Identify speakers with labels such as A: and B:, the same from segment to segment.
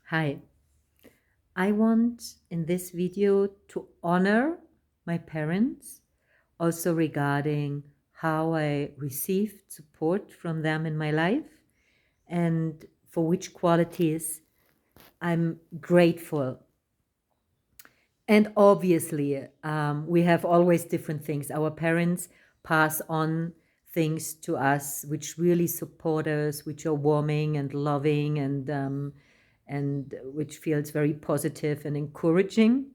A: Hi, I want in this video to honor my parents, also regarding how I received support from them in my life and for which qualities I'm grateful. And obviously, we have always different things. Our parents pass on things to us which really support us, which are warming and loving and which feels very positive and encouraging.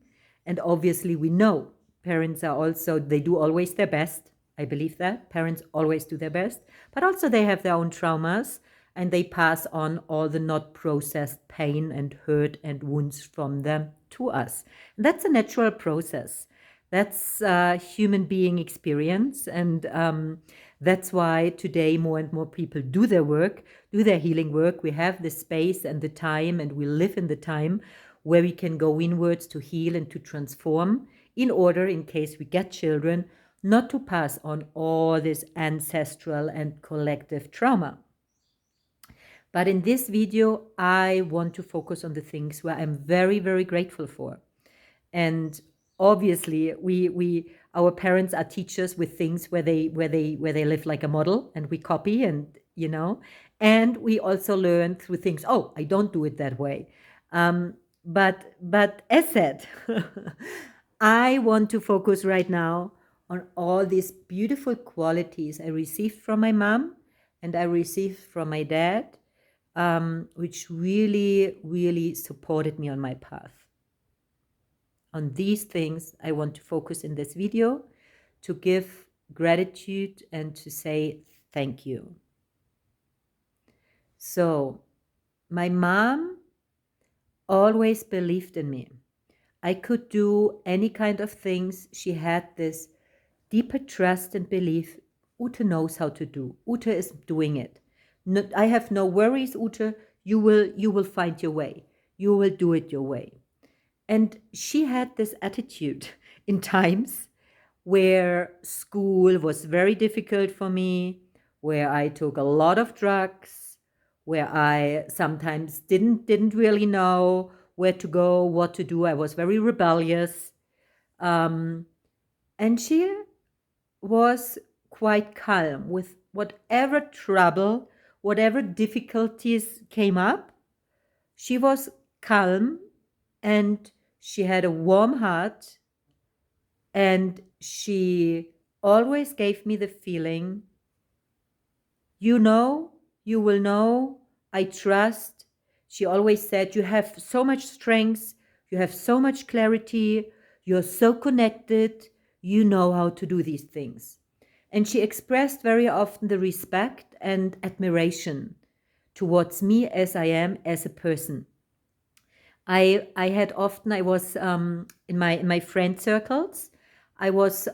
A: And obviously, we know parents are also, they do always their best. I believe that. Parents always do their best, but also they have their own traumas and they pass on all the not processed pain and hurt and wounds from them to us. And that's a natural process. That's a human being experience. And that's why today more and more people do their work, do their healing work. We have the space and the time, and we live in the time where we can go inwards to heal and to transform in order, in case we get children, not to pass on all this ancestral and collective trauma. But in this video, I want to focus on the things where I'm very, very grateful for. And obviously, our parents are teachers with things where they live like a model, and we copy, and we also learn through things. Oh, I don't do it that way. But as said, I want to focus right now on all these beautiful qualities I received from my mom and I received from my dad, which really, really supported me on my path. On these things, I want to focus in this video to give gratitude and to say thank you. So, my mom always believed in me. I could do any kind of things. She had this deeper trust and belief. Ute knows how to do. Ute is doing it. No, I have no worries, Ute. You will find your way. You will do it your way. And she had this attitude in times where school was very difficult for me, where I took a lot of drugs, where I sometimes didn't really know where to go, what to do. I was very rebellious. And she was quite calm with whatever trouble, whatever difficulties came up. She was calm and she had a warm heart, and she always gave me the feeling, you will know, I trust. She always said, you have so much strength, you have so much clarity, you're so connected, you know how to do these things. And she expressed very often the respect and admiration towards me as I am as a person. I was in my friend circles, I was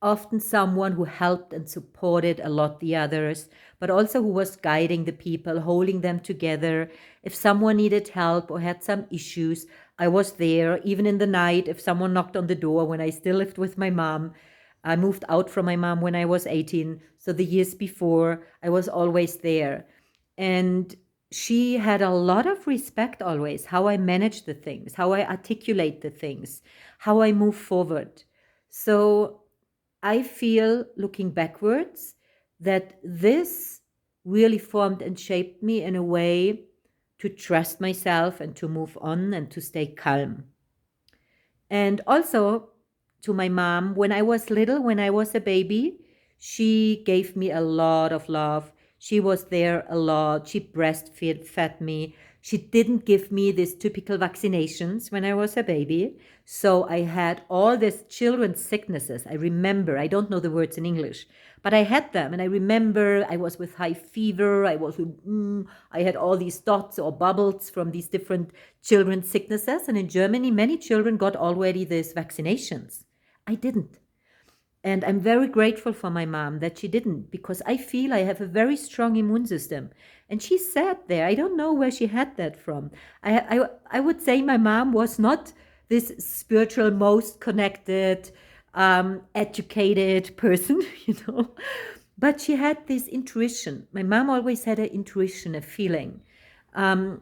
A: often someone who helped and supported a lot the others, but also who was guiding the people, holding them together. If someone needed help or had some issues, I was there, even in the night. If someone knocked on the door when I still lived with my mom, I moved out from my mom when I was 18. So the years before, I was always there. And she had a lot of respect always, how I manage the things, how I articulate the things, how I move forward. So I feel, looking backwards, that this really formed and shaped me in a way to trust myself and to move on and to stay calm. And also to my mom, when I was little, when I was a baby, she gave me a lot of love. She was there a lot. She breastfed me. She didn't give me these typical vaccinations when I was a baby. So I had all these children's sicknesses. I remember, I don't know the words in English, but I had them. And I remember I was with high fever. I had all these dots or bubbles from these different children's sicknesses. And in Germany, many children got already these vaccinations. I didn't. And I'm very grateful for my mom that she didn't, because I feel I have a very strong immune system. And she sat there. I don't know where she had that from. I would say my mom was not this spiritual, most connected, educated person, But she had this intuition. My mom always had an intuition, a feeling. And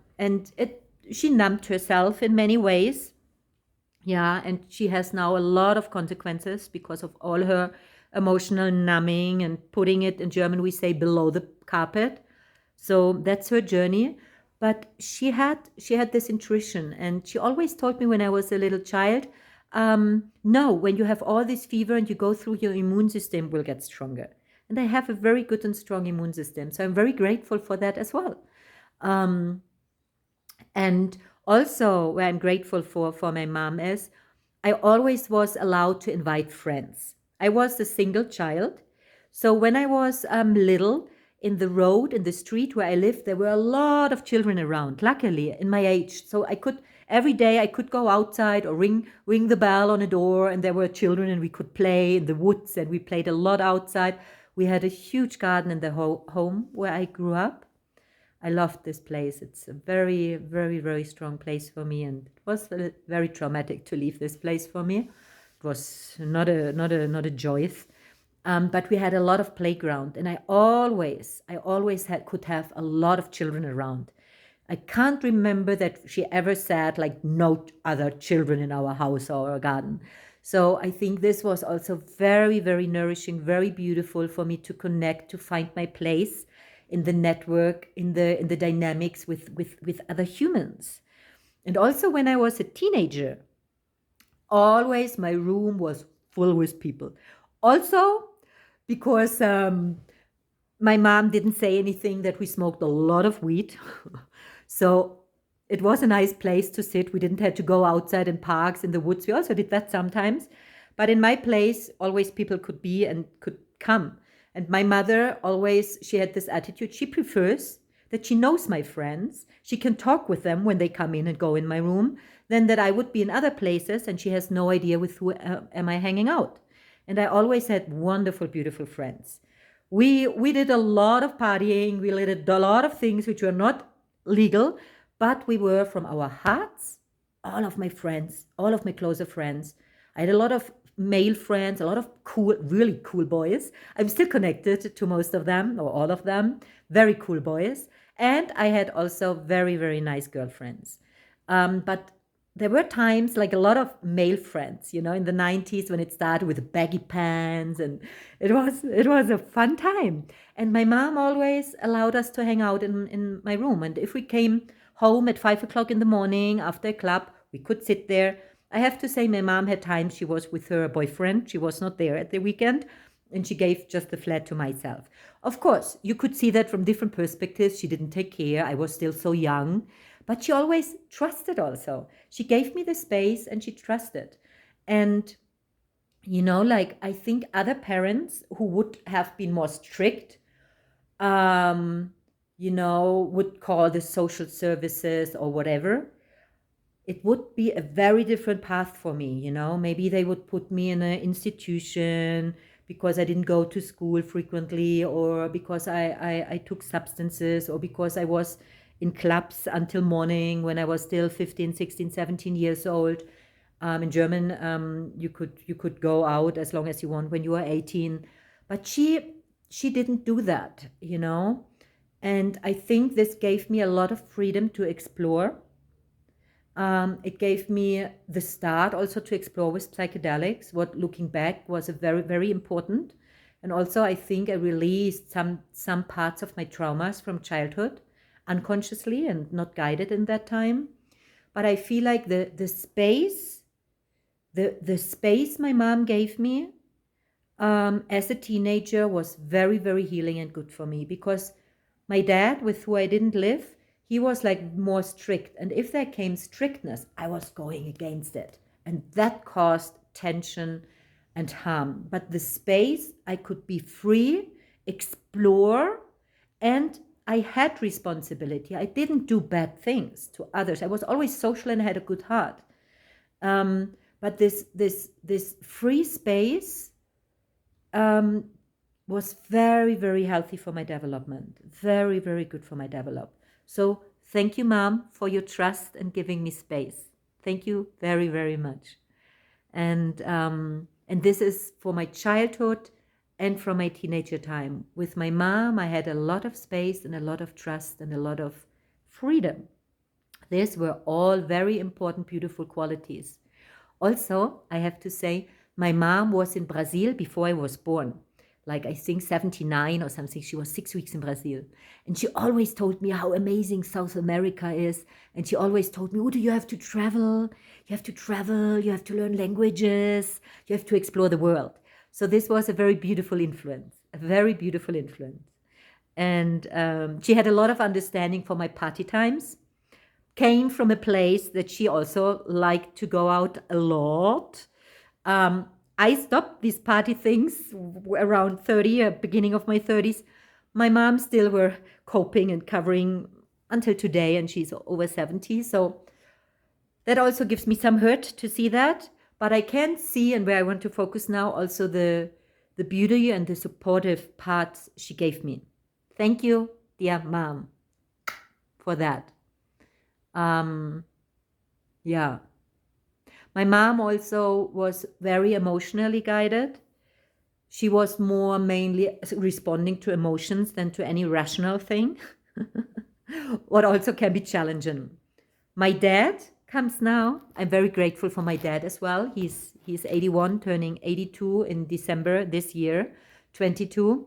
A: she numbed herself in many ways. Yeah, and she has now a lot of consequences because of all her emotional numbing and putting it, in German we say, below the carpet. So that's her journey. But she had this intuition, and she always told me when I was a little child, no, when you have all this fever and you go through, your immune system will get stronger. And I have a very good and strong immune system, so I'm very grateful for that as well. Um, and also, where I'm grateful for my mom is, I always was allowed to invite friends. I was a single child. So when I was little, in the road, in the street where I lived, there were a lot of children around, luckily, in my age. So every day I could go outside or ring the bell on a door, and there were children, and we could play in the woods, and we played a lot outside. We had a huge garden in the home where I grew up. I loved this place. It's a very, very, very strong place for me, and it was very traumatic to leave this place for me. It was not a joyous, but we had a lot of playground, and I always could have a lot of children around. I can't remember that she ever said like no other children in our house or our garden. So I think this was also very, very nourishing, very beautiful for me to connect, to find my place in the network, in the dynamics with other humans. And also when I was a teenager, always my room was full with people. Also because my mom didn't say anything that we smoked a lot of weed. So it was a nice place to sit. We didn't have to go outside in parks, in the woods. We also did that sometimes. But in my place, always people could be and could come. And my mother always, she had this attitude. She prefers that she knows my friends. She can talk with them when they come in and go in my room, than that I would be in other places and she has no idea with who am I hanging out. And I always had wonderful, beautiful friends. We did a lot of partying. We did a lot of things which were not legal, but we were from our hearts. All of my friends, all of my closer friends. I had a lot of male friends, a lot of cool, really cool boys. I'm still connected to most of them or all of them. Very cool boys. And I had also very, very nice girlfriends. But there were times like a lot of male friends, in the 90s when it started with baggy pants, and it was a fun time. And my mom always allowed us to hang out in my room. And if we came home at 5 o'clock in the morning after a club, we could sit there. I have to say, my mom had times she was with her boyfriend. She was not there at the weekend, and she gave just the flat to myself. Of course, you could see that from different perspectives. She didn't take care. I was still so young. But she always trusted also. She gave me the space and she trusted. And, like I think other parents who would have been more strict, would call the social services or whatever, it would be a very different path for me. Maybe they would put me in an institution because I didn't go to school frequently, or because I took substances, or because I was in clubs until morning when I was still 15, 16, 17 years old. In German, you could go out as long as you want when you are 18. But she didn't do that. And I think this gave me a lot of freedom to explore. It gave me the start also to explore with psychedelics, what looking back was a very, very important. And also I think I released some parts of my traumas from childhood unconsciously and not guided in that time. But I feel like the space my mom gave me as a teenager was very, very healing and good for me, because my dad, with who I didn't live, he was like more strict. And if there came strictness, I was going against it. And that caused tension and harm. But the space, I could be free, explore, and I had responsibility. I didn't do bad things to others. I was always social and had a good heart. But this free space was very, very healthy for my development. Very, very good for my development. So thank you, Mom, for your trust and giving me space. Thank you very, very much. And this is for my childhood and from my teenager time. With my mom, I had a lot of space and a lot of trust and a lot of freedom. These were all very important, beautiful qualities. Also, I have to say, my mom was in Brazil before I was born. Like, I think 79 or something. She was 6 weeks in Brazil. And she always told me how amazing South America is. And she always told me, Udo, you have to travel. You have to travel. You have to learn languages. You have to explore the world. So, this was a very beautiful influence, a very beautiful influence. And she had a lot of understanding for my party times, came from a place that she also liked to go out a lot. Um, I stopped these party things around 30, beginning of my 30s. My mom still were coping and covering until today, and she's over 70. So that also gives me some hurt to see that. But I can see, and where I want to focus now, also the beauty and the supportive parts she gave me. Thank you, dear mom, for that. Yeah. My mom also was very emotionally guided. She was more mainly responding to emotions than to any rational thing, what also can be challenging. My dad comes now. I'm very grateful for my dad as well. He's 81, turning 82 in December this year, 22.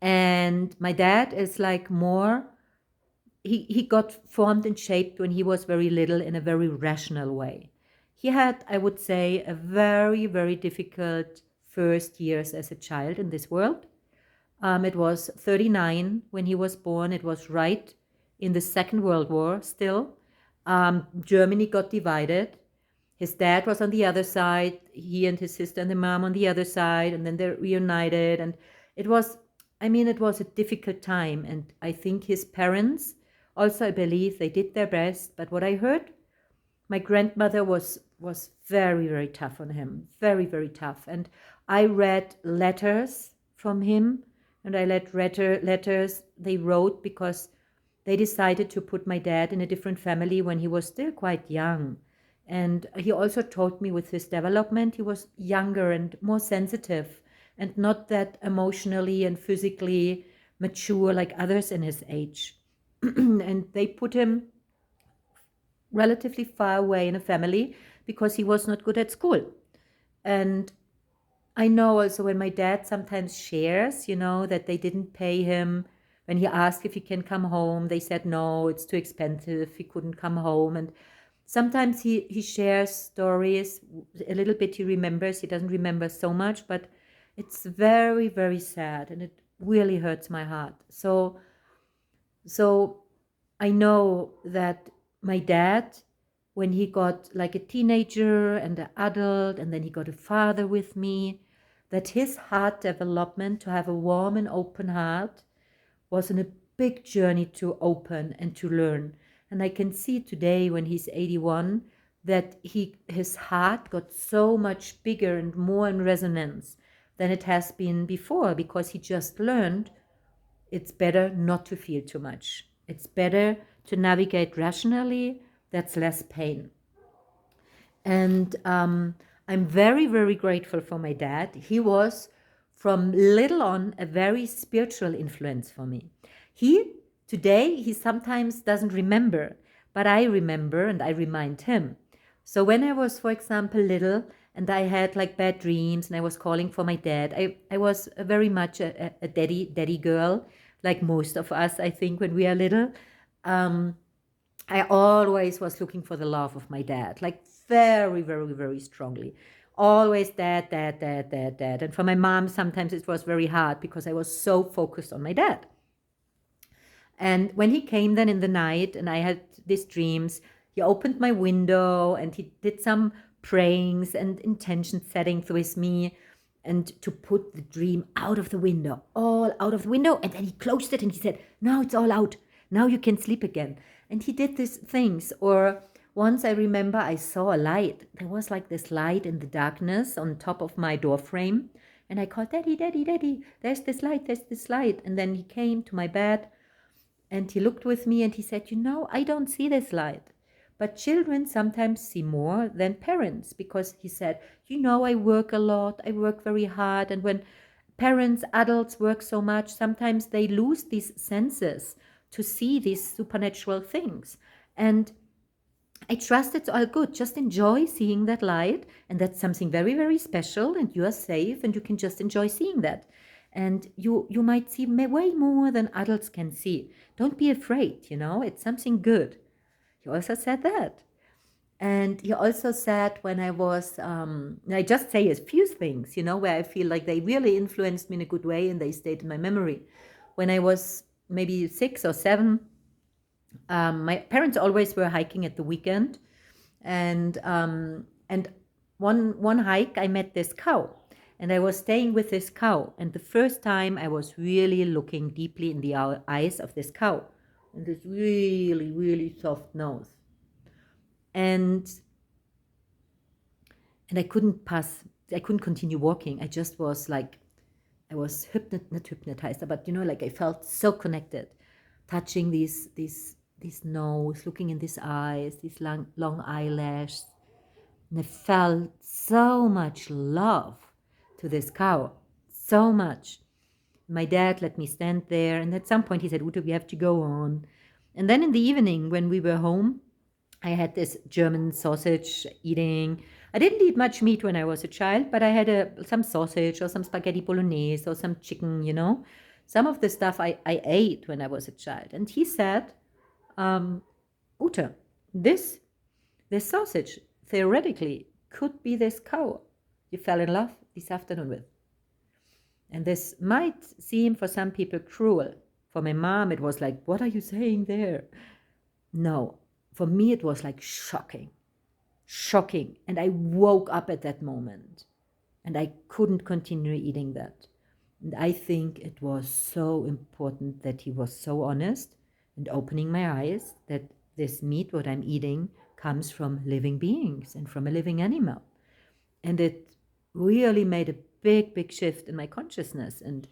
A: And my dad is like more, he got formed and shaped when he was very little in a very rational way. He had, I would say, a very, very difficult first years as a child in this world. It was 39 when he was born. It was right in the Second World War still. Germany got divided. His dad was on the other side, he and his sister and the mom on the other side, and then they reunited. And it was, I mean, it was a difficult time. And I think his parents, also, I believe they did their best. But what I heard, my grandmother was very, very tough on him, very, very tough. And I read letters from him, and I read letters they wrote because they decided to put my dad in a different family when he was still quite young. And he also told me with his development, he was younger and more sensitive and not that emotionally and physically mature like others in his age. And they put him relatively far away in a family because he was not good at school. And I know also when my dad sometimes shares, that they didn't pay him. When he asked if he can come home, they said no, it's too expensive. He couldn't come home. And sometimes he shares stories, a little bit he remembers. He doesn't remember so much, but it's very, very sad and it really hurts my heart. So I know that my dad, when he got like a teenager and an adult, and then he got a father with me, that his heart development to have a warm and open heart was on a big journey to open and to learn. And I can see today when he's 81 that his heart got so much bigger and more in resonance than it has been before because he just learned it's better not to feel too much. It's better to navigate rationally. That's less pain. And I'm very, very grateful for my dad. He was, from little on, a very spiritual influence for me. Today, he sometimes doesn't remember, but I remember and I remind him. So when I was, for example, little and I had like bad dreams and I was calling for my dad, I was very much a daddy girl, like most of us, I think, when we are little. I always was looking for the love of my dad, like very, very, very strongly. Always dad, dad, dad, dad, dad. And for my mom, sometimes it was very hard because I was so focused on my dad. And when he came then in the night and I had these dreams, he opened my window and he did some prayings and intention settings with me and to put the dream out of the window, all out of the window. And then he closed it and he said, now it's all out. Now you can sleep again. And he did these things. Or once I remember I saw a light. There was like this light in the darkness on top of my door frame. And I called, Daddy, Daddy, Daddy, there's this light, there's this light. And then he came to my bed and he looked with me and he said, I don't see this light. But children sometimes see more than parents because he said, I work a lot, I work very hard. And when parents, adults work so much, sometimes they lose these senses to see these supernatural things. And I trust it's all good. Just enjoy seeing that light. And that's something very, very special. And you are safe and you can just enjoy seeing that. And you might see way more than adults can see. Don't be afraid, it's something good. He also said that. And he also said when I just say a few things, where I feel like they really influenced me in a good way and they stayed in my memory. When I was maybe 6 or 7, my parents always were hiking at the weekend, and one hike I met this cow, and I was staying with this cow, and the first time I was really looking deeply in the eyes of this cow, and this really really soft nose, and I couldn't continue walking. I just was like, I was not hypnotized, but like I felt so connected, touching these nose, looking in these eyes, these long eyelashes, and I felt so much love to this cow, so much. My dad let me stand there, and at some point he said, "Ute, we have to go on." And then in the evening, when we were home, I had this German sausage eating. I didn't eat much meat when I was a child, but I had some sausage or some spaghetti bolognese or some chicken. Some of the stuff I ate when I was a child. And he said, Ute, this sausage theoretically could be this cow you fell in love this afternoon with. And this might seem for some people cruel. For my mom, it was like, what are you saying there? No, for me, it was like shocking. And I woke up at that moment and I couldn't continue eating that. And I think it was so important that he was so honest and opening my eyes that this meat, what I'm eating, comes from living beings and from a living animal. And it really made a big, big shift in my consciousness. And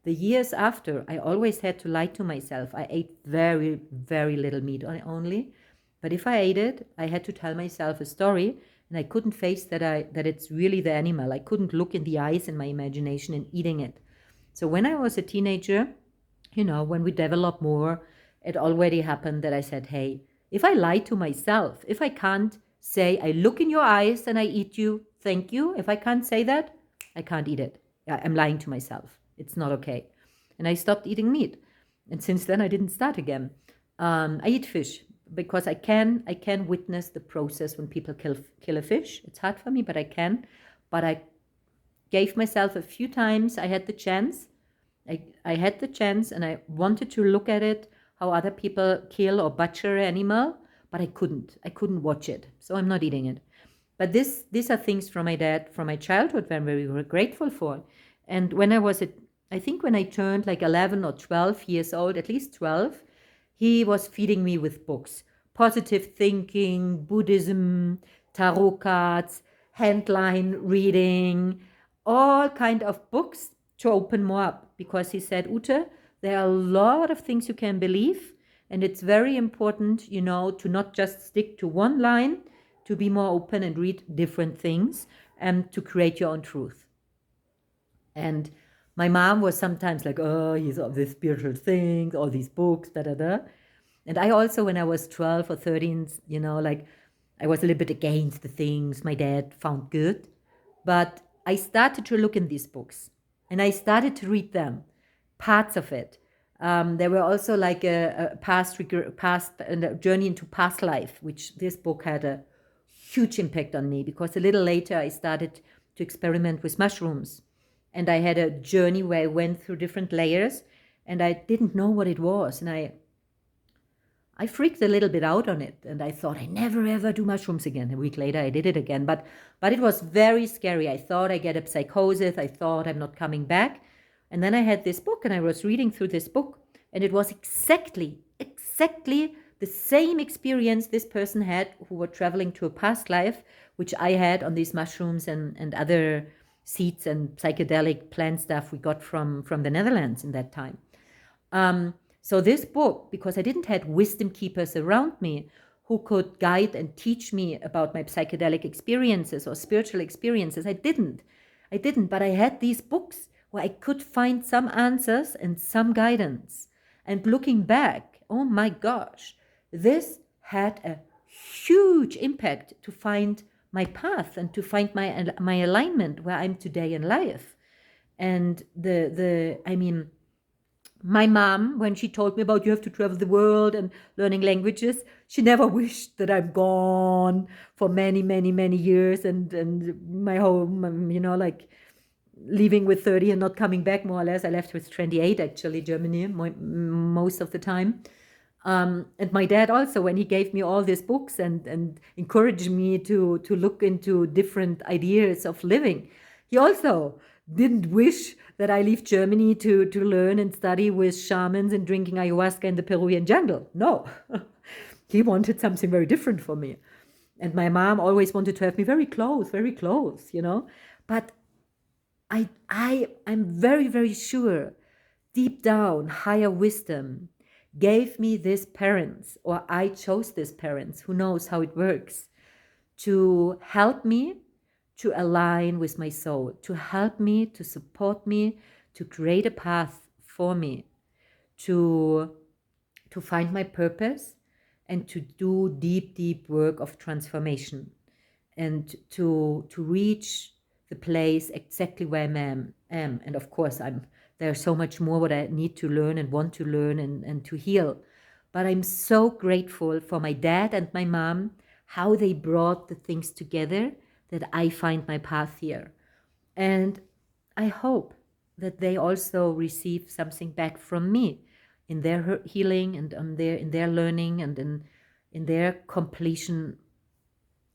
A: the years after, I always had to lie to myself. I ate very, very little meat only. But if I ate it, I had to tell myself a story, and I couldn't face that it's really the animal. I couldn't look in the eyes in my imagination and eating it. So when I was a teenager, when we developed more, it already happened that I said, hey, if I lie to myself, if I can't say, I look in your eyes and I eat you, thank you. If I can't say that, I can't eat it. I'm lying to myself. It's not okay. And I stopped eating meat. And since then, I didn't start again. I eat fish because I can witness the process when people kill a fish. It's hard for me, but I can. But I gave myself a few times. I had the chance. I had the chance, and I wanted to look at it, how other people kill or butcher an animal, but I couldn't. I couldn't watch it, so I'm not eating it. But these are things from my dad, from my childhood, that I'm very, very grateful for. And when I think when I turned like 11 or 12 years old, at least 12, he was feeding me with books. Positive thinking, Buddhism, tarot cards, handline reading, all kind of books to open more up. Because he said, Ute, there are a lot of things you can believe, and it's very important, to not just stick to one line, to be more open and read different things and to create your own truth. And my mom was sometimes like, oh, he's all these spiritual things, all these books, da. And I also, when I was 12 or 13, like I was a little bit against the things my dad found good. But I started to look in these books and I started to read them, parts of it. There were also like a past and a journey into past life, which this book had a huge impact on me, because a little later I started to experiment with mushrooms. And I had a journey where I went through different layers and I didn't know what it was. And I freaked a little bit out on it, and I thought I never ever do mushrooms again. A week later I did it again, but it was very scary. I thought I get a psychosis. I thought I'm not coming back. And then I had this book and I was reading through this book, and it was exactly the same experience this person had who were traveling to a past life, which I had on these mushrooms and other seeds and psychedelic plant stuff we got from the Netherlands in that time. So this book, because I didn't have wisdom keepers around me who could guide and teach me about my psychedelic experiences or spiritual experiences, I didn't, but I had these books where I could find some answers and some guidance. And looking back, oh my gosh, this had a huge impact to find my path and to find my alignment where I'm today in life. And I mean, my mom, when she told me about you have to travel the world and learning languages, she never wished that I'm gone for many, many, many years and my whole, like leaving with 30 and not coming back, more or less. I left with 28, actually, Germany, most of the time. And my dad also, when he gave me all these books and encouraged me to look into different ideas of living, he also didn't wish that I leave Germany to learn and study with shamans and drinking ayahuasca in the Peruvian jungle. No, he wanted something very different for me. And my mom always wanted to have me very close, But I'm very, very sure deep down, higher wisdom gave me these parents, or I chose these parents, who knows how it works, to help me to align with my soul, to help me, to support me, to create a path for me, to, to find my purpose and to do deep, deep work of transformation and to reach the place exactly where I am. And of course, there's so much more what I need to learn and want to learn and to heal. But I'm so grateful for my dad and my mom, how they brought the things together that I find my path here. And I hope that they also receive something back from me in their healing and in their learning and in their completion,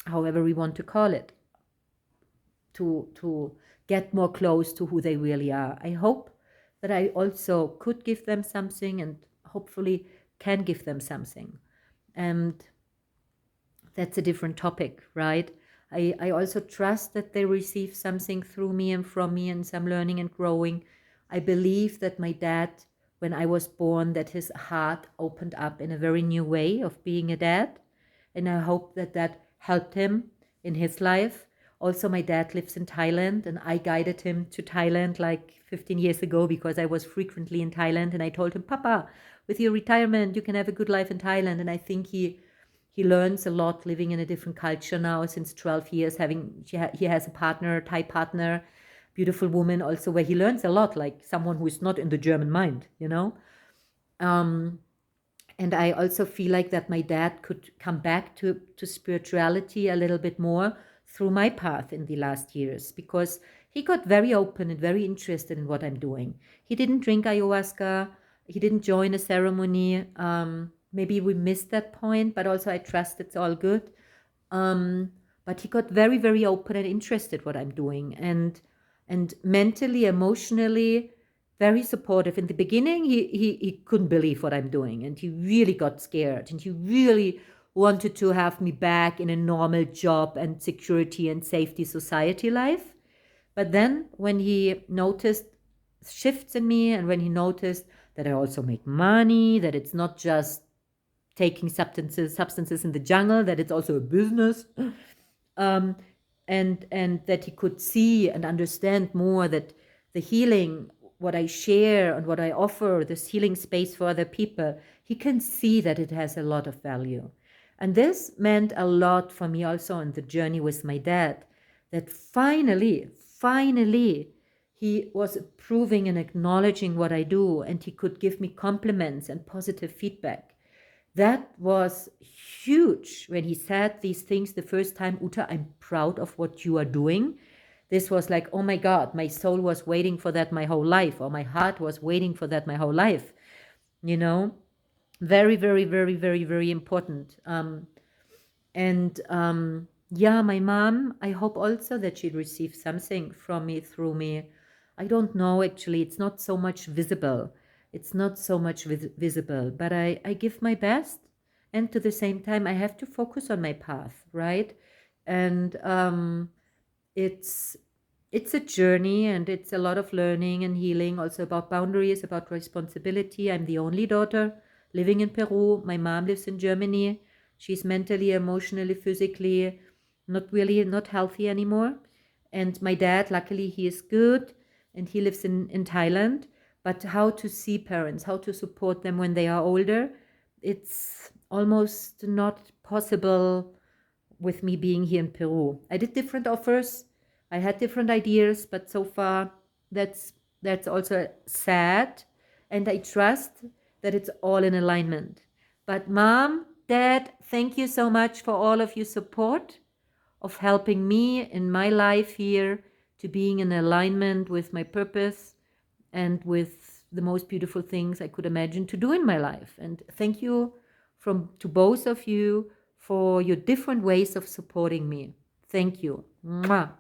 A: however we want to call it, to get more close to who they really are. I hope that I also could give them something and hopefully can give them something. And that's a different topic, right? I also trust that they receive something through me and from me and some learning and growing. I believe that my dad, when I was born, that his heart opened up in a very new way of being a dad. And I hope that that helped him in his life. Also, my dad lives in Thailand, and I guided him to Thailand like 15 years ago because I was frequently in Thailand. And I told him, Papa, with your retirement, you can have a good life in Thailand. And I think he learns a lot living in a different culture now since 12 years. He has a partner, Thai partner, beautiful woman also, where he learns a lot, like someone who is not in the German mind. And I also feel like that my dad could come back to spirituality a little bit more through my path in the last years, because he got very open and very interested in what I'm doing. He didn't drink ayahuasca. He didn't join a ceremony. Maybe we missed that point, but also I trust it's all good. But he got very, very open and interested what I'm doing, and mentally, emotionally, very supportive. In the beginning, he couldn't believe what I'm doing, and he really got scared, and he really wanted to have me back in a normal job and security and safety society life. But then when he noticed shifts in me, and when he noticed that I also make money, that it's not just taking substances in the jungle, that it's also a business, um, and that he could see and understand more that the healing, what I share and what I offer, this healing space for other people, he can see that it has a lot of value. And this meant a lot for me also on the journey with my dad, that finally, he was approving and acknowledging what I do, and he could give me compliments and positive feedback. That was huge when he said these things the first time. Uta, I'm proud of what you are doing. This was like, oh my God, my soul was waiting for that my whole life, or my heart was waiting for that my whole life. Very, very, very, very, very important. And yeah, my mom, I hope also that she receives something from me through me. I don't know, actually. It's not so much visible. It's not so much visible, but I give my best. And to the same time, I have to focus on my path, right? And it's it's a journey, and it's a lot of learning and healing, also about boundaries, about responsibility. I'm the only daughter living in Peru. My mom lives in Germany. She's mentally, emotionally, physically not healthy anymore. And my dad, luckily, he is good, and he lives in Thailand. But how to see parents, how to support them when they are older, it's almost not possible with me being here in Peru. I did different offers. I had different ideas, but so far that's also sad, and I trust that it's all in alignment. But mom, dad, thank you so much for all of your support of helping me in my life here to being in alignment with my purpose and with the most beautiful things I could imagine to do in my life. And thank you to both of you for your different ways of supporting me. Thank you. Mwah.